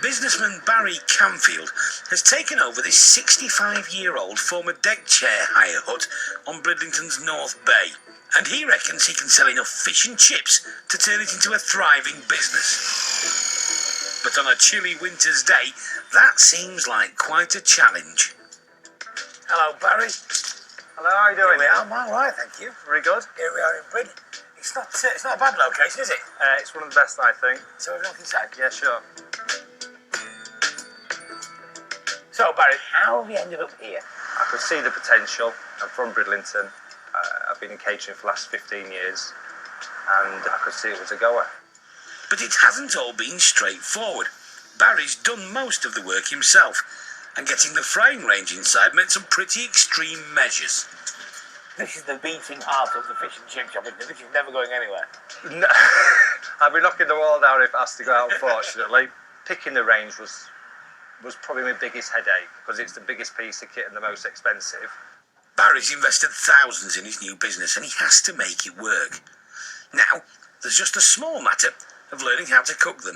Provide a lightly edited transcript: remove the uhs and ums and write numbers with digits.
Businessman Barry Camfield has taken over this 65-year-old former deck chair hire hut on Bridlington's North Bay, and he reckons he can sell enough fish and chips to turn it into a thriving business. But on a chilly winter's day, that seems like quite a challenge. Hello, Barry. Hello, how are you doing? Here we are. I'm all right, thank you. Very good. Here we are in Brid. It's not a bad location, is it? It's one of the best, I think. So we've looked inside. Yeah, sure. So, Barry, how have you ended up here? I could see the potential. I'm from Bridlington. I've been in catering for the last 15 years, and I could see it was a goer. But it hasn't all been straightforward. Barry's done most of the work himself, and getting the frying range inside meant some pretty extreme measures. This is the beating heart of the fish and chip shop, isn't it? This is never going anywhere. No, I'd be knocking the wall down if it has to go out, unfortunately. Picking the range was probably my biggest headache, because it's the biggest piece of kit and the most expensive. Barry's invested thousands in his new business, and he has to make it work. Now, there's just a small matter of learning how to cook them.